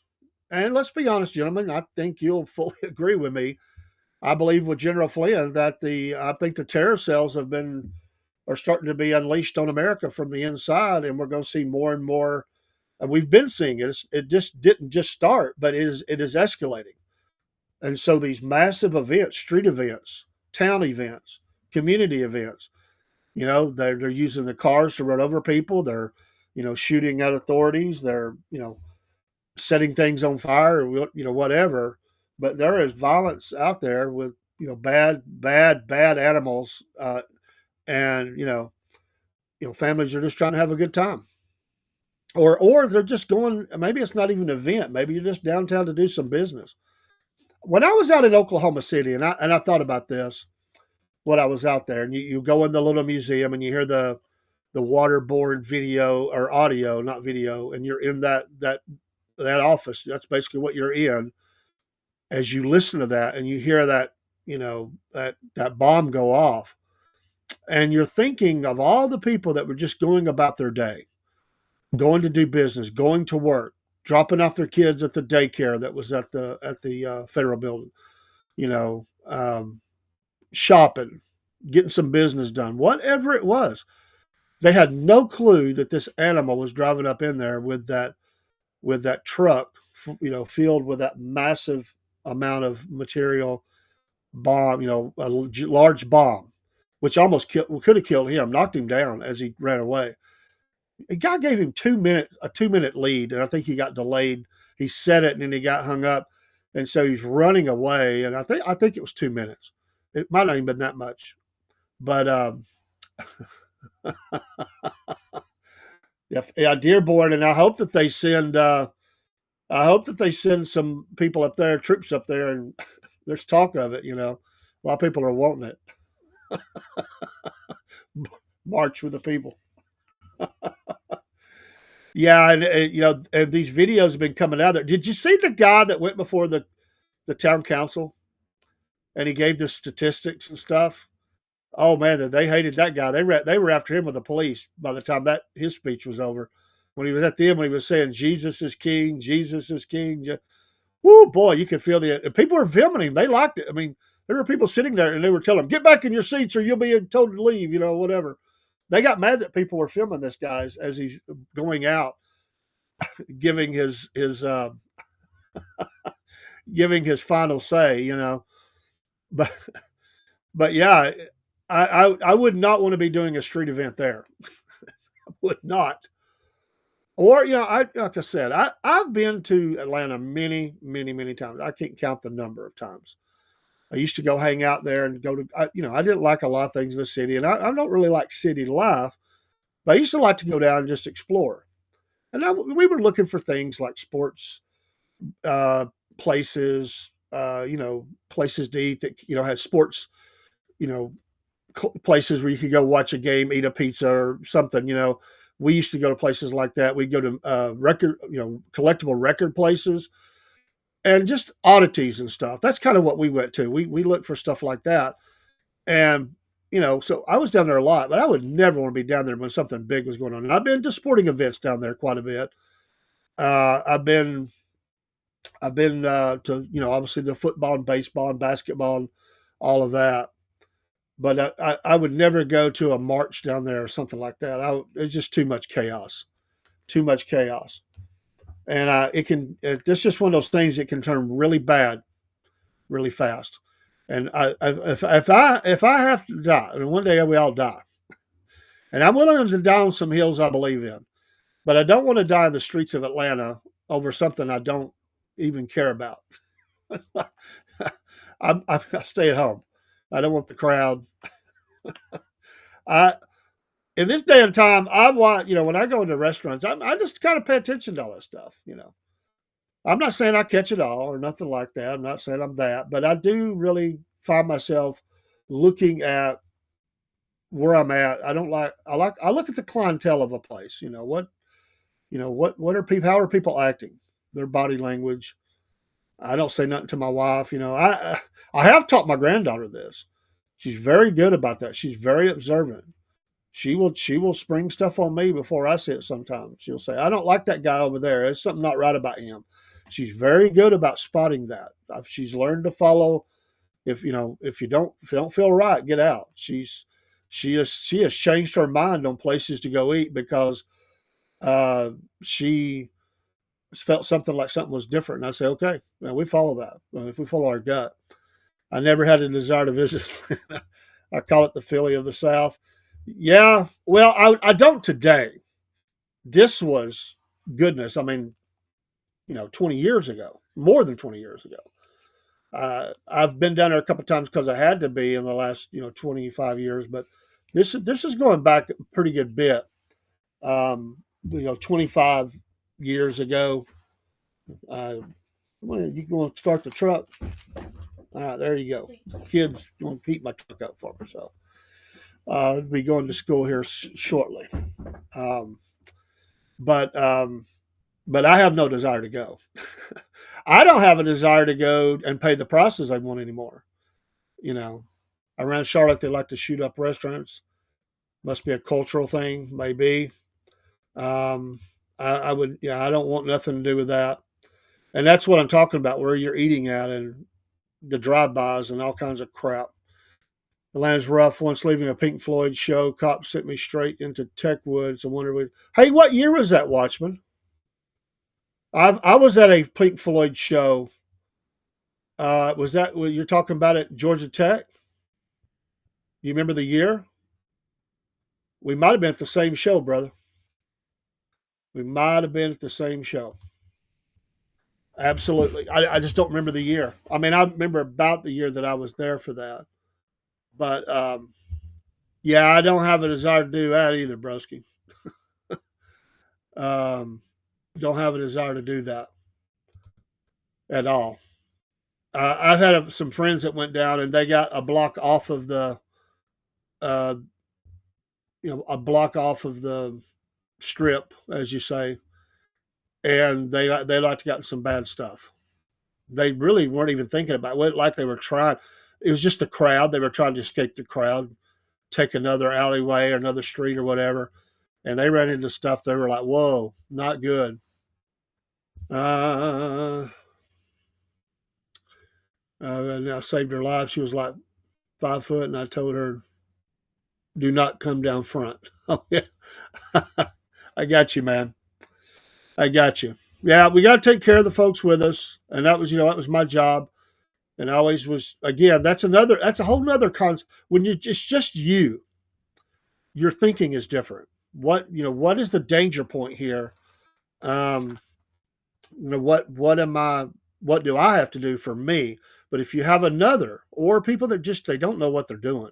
and let's be honest, gentlemen, I think you'll fully agree with me. I believe with General Flynn that I think the terror cells are starting to be unleashed on America from the inside, and we're going to see more and more and we've been seeing it. It just didn't just start, but it is escalating. And so these massive events, street events, town events, community events, they're using the cars to run over people. They're shooting at authorities. They're setting things on fire, or whatever. But there is violence out there with bad animals, and families are just trying to have a good time, or they're just going. Maybe it's not even an event. Maybe you're just downtown to do some business. When I was out in Oklahoma City, and I thought about this when I was out there, and you go in the little museum and you hear the waterboard video or audio, not video, and you're in that office. That's basically what you're in. As you listen to that and you hear that, that bomb go off, and you're thinking of all the people that were just going about their day, going to do business, going to work, dropping off their kids at the daycare that was at the federal building, you know, um, shopping, getting some business done, whatever it was. They had no clue that this animal was driving up in there with that truck, filled with that massive amount of material, bomb, a large bomb, which almost could have killed him, knocked him down as he ran away. The guy gave him a 2 minute lead, and I think he got delayed. He said it, and then he got hung up, and so he's running away. And I think it was 2 minutes. It might not even been that much, but yeah, Dearborn, and I hope that they send some people up there, troops up there, and there's talk of it. A lot of people are wanting it. March with the people. Yeah, and and these videos have been coming out there. Did you see the guy that went before the town council and he gave the statistics and stuff? Oh man, they hated that guy. They were after him with the police by the time that his speech was over. When he was at the end, when he was saying Jesus is King, Jesus is King. Woo, boy, you could feel and people were filming him. They liked it. I mean, there were people sitting there and they were telling him, "Get back in your seats, or you'll be told to leave." Whatever. They got mad that people were filming this guy as he's going out, giving his final say. But but yeah, I would not want to be doing a street event there. Would not. Or like I said, I've been to Atlanta many, many, many times. I can't count the number of times. I used to go hang out there and go to. I didn't like a lot of things in the city, and I don't really like city life. But I used to like to go down and just explore. And we were looking for things like sports uh, places, places to eat that had sports, you know, places where you could go watch a game, eat a pizza or something. We used to go to places like that. We'd go to record, collectible record places and just oddities and stuff. That's kind of what we went to. We looked for stuff like that. And, so I was down there a lot, but I would never want to be down there when something big was going on. And I've been to sporting events down there quite a bit. I've been to, obviously the football and baseball and basketball and all of that. But I would never go to a march down there or something like that. It's just too much chaos, too much chaos. And it's just one of those things that can turn really bad really fast. And if I have to die, and one day we all die, and I'm willing to die on some hills I believe in, but I don't want to die in the streets of Atlanta over something I don't even care about. I stay at home. I don't want the crowd. I In this day and time, I want when I go into restaurants, I just kind of pay attention to all that stuff. I'm not saying I catch it all or nothing like that. I'm not saying I'm that, but I do really find myself looking at where I'm at. I look at the clientele of a place. What are people? How are people acting? Their body language. I don't say nothing to my wife. I have taught my granddaughter this. She's very good about that. She's very observant. She will spring stuff on me before I see it sometimes. She'll say, "I don't like that guy over there. There's something not right about him." She's very good about spotting that. She's learned to follow. If you don't feel right, get out. She has changed her mind on places to go eat because Uh, she felt something like something was different, and I say, okay, well, we follow that. If we follow our gut, I never had a desire to visit. I call it the Philly of the South. Yeah, well, I don't today. This was goodness. I mean, 20 years ago, more than 20 years ago. I've been down there a couple of times because I had to be in the last 25 years, but this is going back a pretty good bit. 25 years ago. Well, you going to start the truck? All right, there you go. Kids going to heat my truck up for me, so I'll be going to school here shortly. Um, but but I have no desire to go. I don't have a desire to go and pay the prices I want anymore. You know, around Charlotte, they like to shoot up restaurants. Must be a cultural thing, maybe. Um, I would, yeah, I don't want nothing to do with that. And that's what I'm talking about, where you're eating at and the drive-bys and all kinds of crap. Atlanta's rough. Once leaving a Pink Floyd show, cops sent me straight into Techwood. It's a wonder. Hey, what year was that, Watchman? I was at a Pink Floyd show. Was that what you're talking about at Georgia Tech? You remember the year? We might have been at the same show, brother. We might have been at the same show. Absolutely. I just don't remember the year. I mean, I remember about the year that I was there for that. But yeah, I don't have a desire to do that either, broski. Um, don't have a desire to do that at all. I've had some friends that went down and they got a block off of the, uh, a block off of the strip, as you say, and they like to gotten some bad stuff. They really weren't even thinking about it. Like they were trying. It was just the crowd. They were trying to escape the crowd, take another alleyway or another street or whatever, and they ran into stuff. They were like, "Whoa, not good." Uh, and I saved her life. She was like 5 foot, and I told her, "Do not come down front." Oh yeah, I got you, man. I got you. Yeah, we got to take care of the folks with us, and that was my job, and I always was. Again, that's a whole nother concept. When it's just you, your thinking is different. What is the danger point here? Um, what do I have to do for me? But if you have another or people that just they don't know what they're doing,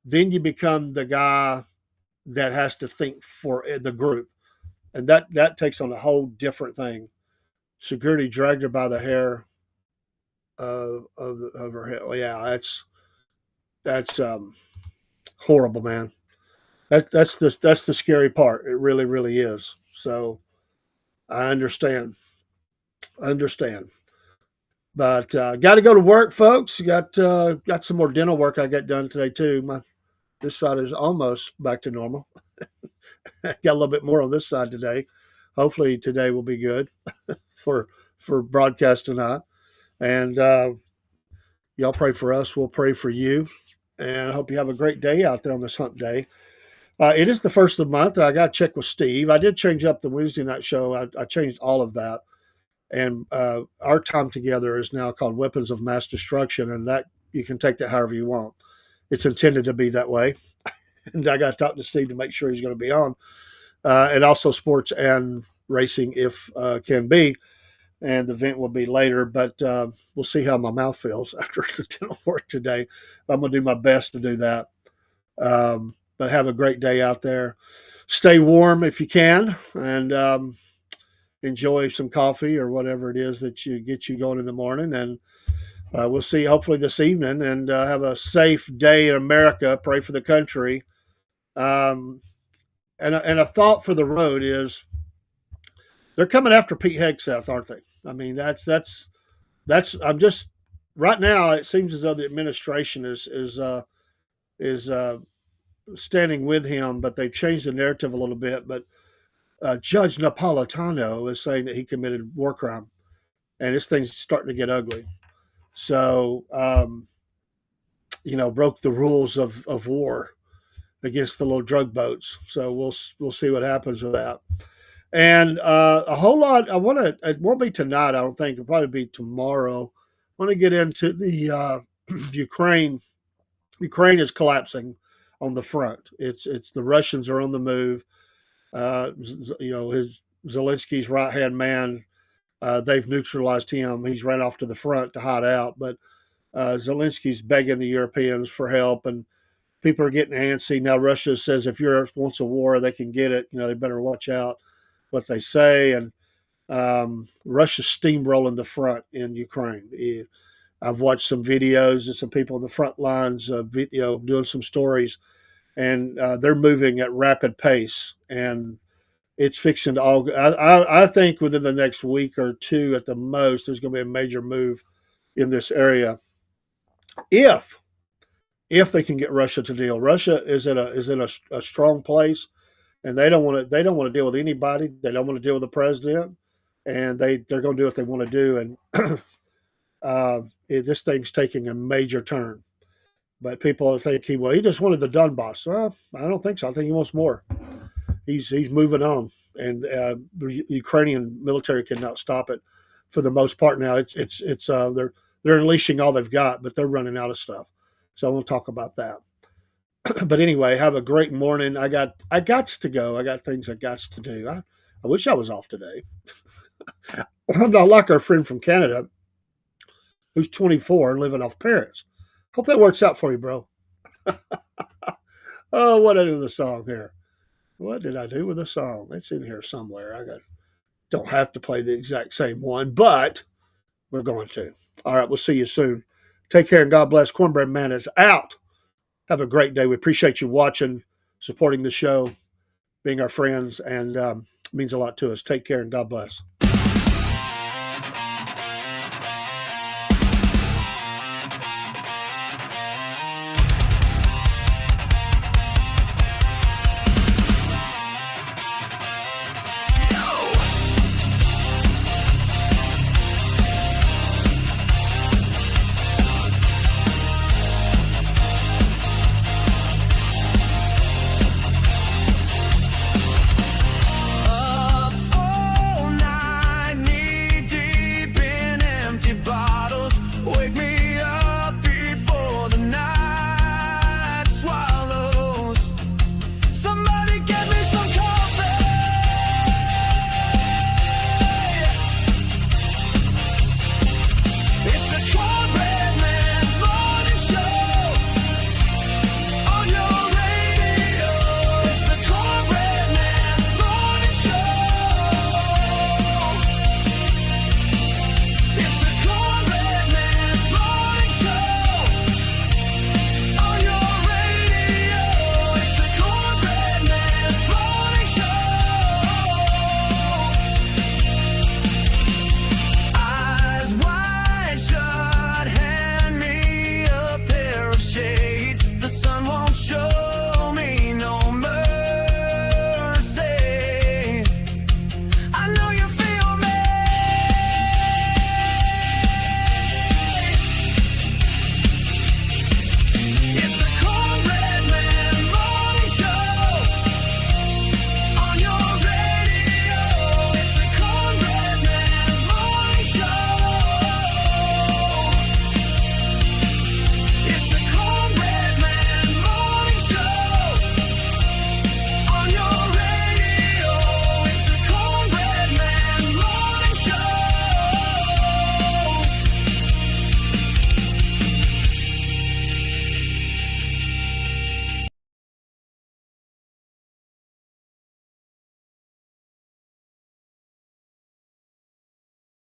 then you become the guy that has to think for the group, and that takes on a whole different thing. Security dragged her by the hair of her head. Well, yeah, that's horrible, man. That's the scary part. It really, really is. So I understand. Understand. But got to go to work, folks. Got some more dental work I got done today too. My This side is almost back to normal. Got a little bit more on this side today. Hopefully today will be good for broadcast tonight. And y'all pray for us. We'll pray for you. And I hope you have a great day out there on this hump day. It is the first of the month. I got to check with Steve. I did change up the Wednesday night show. I changed all of that. And our time together is now called Weapons of Mass Destruction. And that you can take that however you want. It's intended to be that way. And I got to talk to Steve to make sure he's going to be on. And also sports and racing if can be. And the event will be later, but we'll see how my mouth feels after the dental work today. I'm going to do my best to do that. But have a great day out there. Stay warm if you can, and enjoy some coffee or whatever it is that you get you going in the morning. And we'll see hopefully this evening, and have a safe day in America. Pray for the country. Um, and a thought for the road is they're coming after Pete Hegseth, aren't they? I mean, that's. I'm just right now. It seems as though the administration is standing with him, but they've changed the narrative a little bit. But Judge Napolitano is saying that he committed war crime, and this thing's starting to get ugly. So, broke the rules of war against the little drug boats. So we'll see what happens with that. And a whole lot. I want to. It won't be tonight. I don't think. It'll probably be tomorrow. I want to get into the Ukraine. Ukraine is collapsing on the front. It's the Russians are on the move. His Zelensky's right hand man. They've neutralized him. He's ran off to the front to hide out. But Zelensky's begging the Europeans for help, and people are getting antsy now. Russia says if Europe wants a war, they can get it. They better watch out what they say. And Russia's steamrolling the front in Ukraine. I've watched some videos and some people on the front lines, doing some stories, and they're moving at rapid pace. And it's fixing to all. I think within the next week or two at the most, there's going to be a major move in this area if they can get Russia to deal. Russia is in a strong place, and they don't want to deal with anybody. They don't want to deal with the president, and they're going to do what they want to do. And this thing's taking a major turn. But people think he just wanted the Donbass. Well, I don't think so. I think he wants more. He's moving on, and the Ukrainian military cannot stop it for the most part now. They're unleashing all they've got, but they're running out of stuff. So I won't talk about that. But anyway, have a great morning. I got to go. I got things I got to do. I wish I was off today. I'm not like our friend from Canada who's 24 and living off parents. Hope that works out for you, bro. Oh, what did I do with the song here? What did I do with the song? It's in here somewhere. Don't have to play the exact same one, but we're going to. All right, we'll see you soon. Take care and God bless. Cornbread Man is out. Have a great day. We appreciate you watching, supporting the show, being our friends, and it means a lot to us. Take care and God bless.